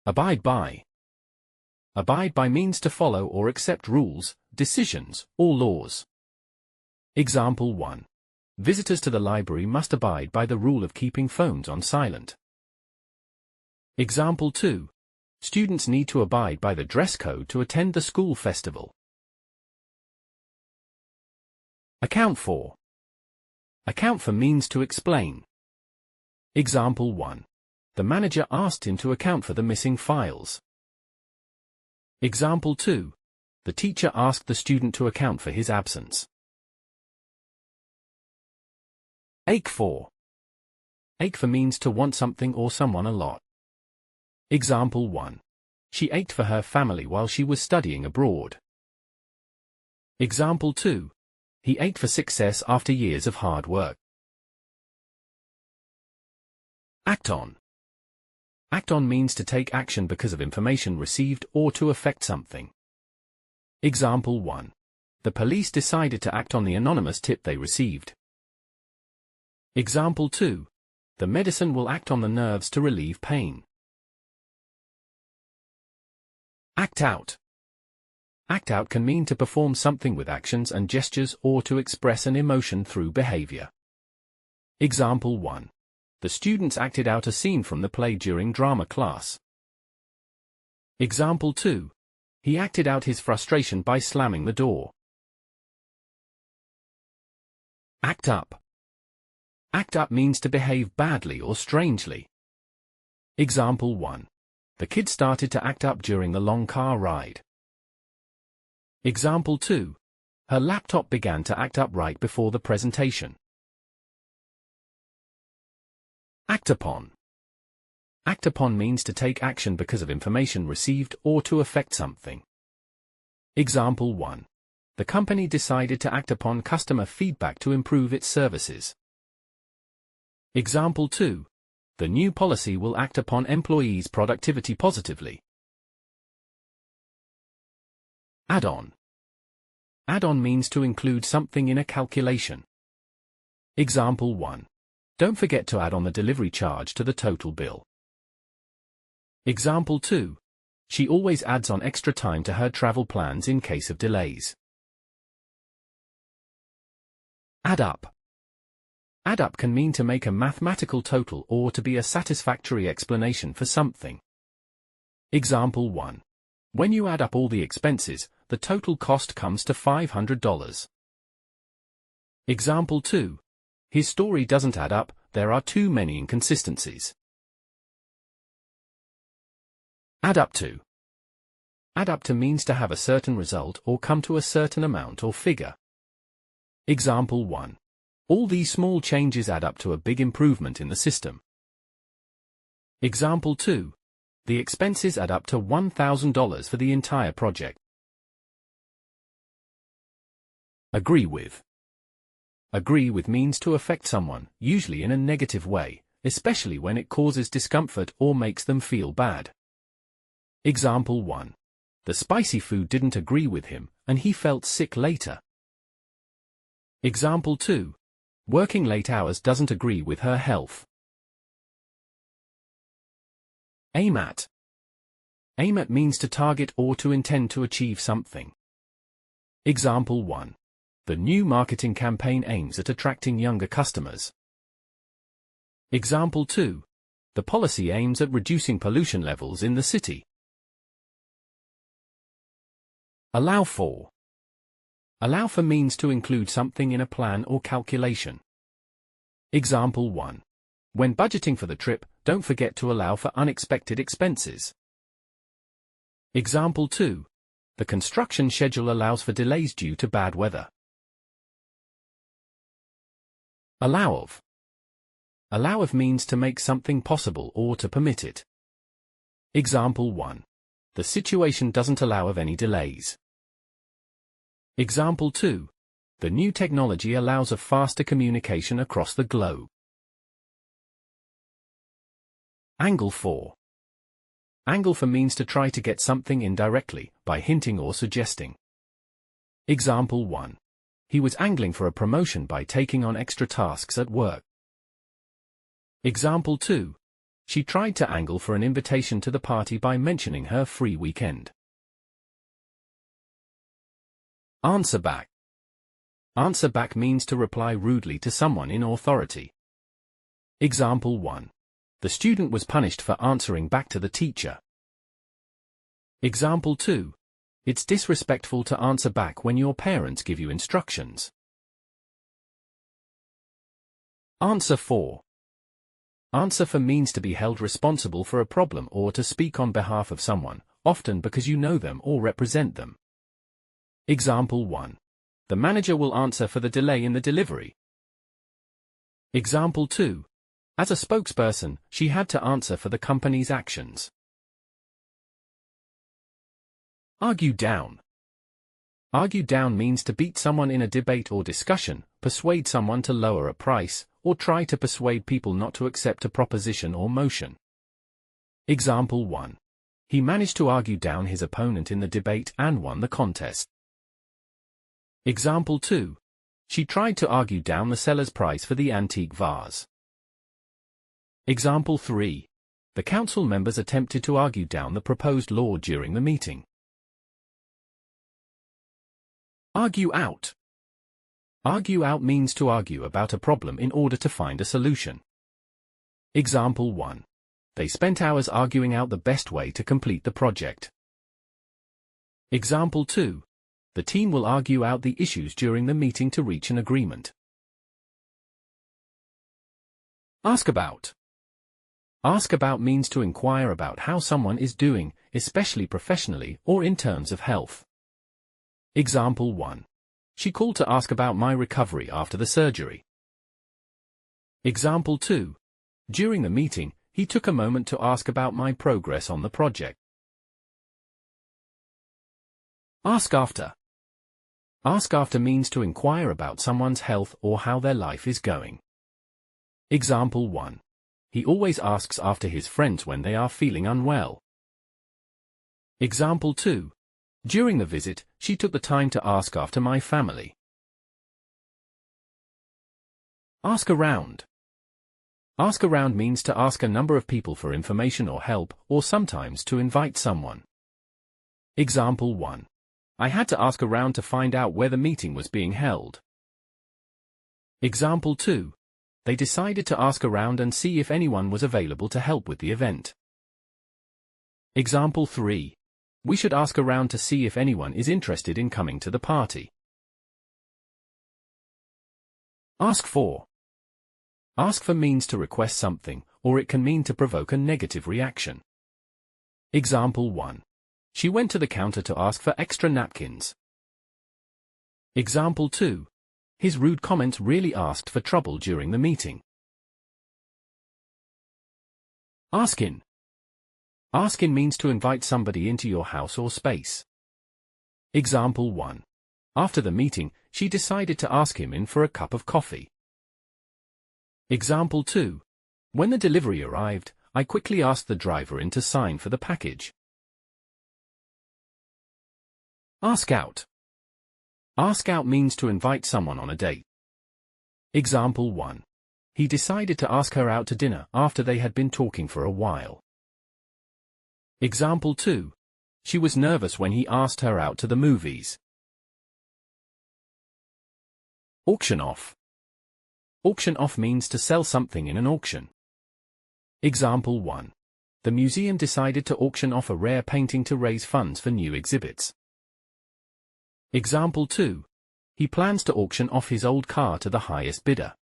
Abide by. Abide by means to follow or accept rules, decisions, or laws. Example 1. Visitors to the library must abide by the rule of keeping phones on silent. Example 2. Students need to abide by the dress code to attend the school festival. Account for. Account for means to explain. Example 1. The manager asked him to account for the missing files. Example 2. The teacher asked the student to account for his absence. Ache for. Ache for means to want something or someone a lot. Example 1. She ached for her family while she was studying abroad. Example 2. He ached for success after years of hard work. Act on. Act on means to take action because of information received or to affect something. Example 1. The police decided to act on the anonymous tip they received. Example 2. The medicine will act on the nerves to relieve pain. Act out. Act out can mean to perform something with actions and gestures or to express an emotion through behavior. Example 1. The students acted out a scene from the play during drama class. Example 2. He acted out his frustration by slamming the door. Act up. Act up means to behave badly or strangely. Example 1. The kid started to act up during the long car ride. Example 2. Her laptop began to act up right before the presentation. Act upon. Act upon means to take action because of information received or to affect something. Example 1. The company decided to act upon customer feedback to improve its services. Example 2. The new policy will act upon employees' productivity positively. Add on. Add on means to include something in a calculation. Example 1. Don't forget to add on the delivery charge to the total bill. Example 2. She always adds on extra time to her travel plans in case of delays. Add up. Add up can mean to make a mathematical total or to be a satisfactory explanation for something. Example 1. When you add up all the expenses, the total cost comes to $500. Example 2. His story doesn't add up, there are too many inconsistencies. Add up to. Add up to means to have a certain result or come to a certain amount or figure. Example 1. All these small changes add up to a big improvement in the system. Example 2. The expenses add up to $1,000 for the entire project. Agree with. Agree with means to affect someone, usually in a negative way, especially when it causes discomfort or makes them feel bad. Example 1. The spicy food didn't agree with him, and he felt sick later. Example 2. Working late hours doesn't agree with her health. Aim at. Aim at means to target or to intend to achieve something. Example 1. The new marketing campaign aims at attracting younger customers. Example 2. The policy aims at reducing pollution levels in the city. Allow for. Allow for means to include something in a plan or calculation. Example 1. When budgeting for the trip, don't forget to allow for unexpected expenses. Example 2. The construction schedule allows for delays due to bad weather. Allow of. Allow of means to make something possible or to permit it. Example 1. The situation doesn't allow of any delays. Example 2. The new technology allows of faster communication across the globe. Angle for. Angle for means to try to get something indirectly, by hinting or suggesting. Example 1. He was angling for a promotion by taking on extra tasks at work. Example 2. She tried to angle for an invitation to the party by mentioning her free weekend. Answer back. Answer back means to reply rudely to someone in authority. Example 1. The student was punished for answering back to the teacher. Example 2. It's disrespectful to answer back when your parents give you instructions. Answer 4. Answer for means to be held responsible for a problem or to speak on behalf of someone, often because you know them or represent them. Example 1. The manager will answer for the delay in the delivery. Example 2. As a spokesperson, she had to answer for the company's actions. Argue down. Argue down means to beat someone in a debate or discussion, persuade someone to lower a price, or try to persuade people not to accept a proposition or motion. Example 1. He managed to argue down his opponent in the debate and won the contest. Example 2. She tried to argue down the seller's price for the antique vase. Example 3. The council members attempted to argue down the proposed law during the meeting. Argue out. Argue out means to argue about a problem in order to find a solution. Example 1. They spent hours arguing out the best way to complete the project. Example 2. The team will argue out the issues during the meeting to reach an agreement. Ask about. Ask about means to inquire about how someone is doing, especially professionally or in terms of health. Example 1. She called to ask about my recovery after the surgery. Example 2. During the meeting, he took a moment to ask about my progress on the project. Ask after. Ask after means to inquire about someone's health or how their life is going. Example 1. He always asks after his friends when they are feeling unwell. Example 2. During the visit, she took the time to ask after my family. Ask around. Ask around means to ask a number of people for information or help, or sometimes to invite someone. Example 1. I had to ask around to find out where the meeting was being held. Example 2. They decided to ask around and see if anyone was available to help with the event. Example 3. We should ask around to see if anyone is interested in coming to the party. Ask for. Ask for means to request something, or it can mean to provoke a negative reaction. Example 1. She went to the counter to ask for extra napkins. Example 2. His rude comments really asked for trouble during the meeting. Ask in. Ask in means to invite somebody into your house or space. Example 1. After the meeting, she decided to ask him in for a cup of coffee. Example 2. When the delivery arrived, I quickly asked the driver in to sign for the package. Ask out. Ask out means to invite someone on a date. Example 1. He decided to ask her out to dinner after they had been talking for a while. Example 2. She was nervous when he asked her out to the movies. Auction off. Auction off means to sell something in an auction. Example 1. The museum decided to auction off a rare painting to raise funds for new exhibits. Example 2. He plans to auction off his old car to the highest bidder.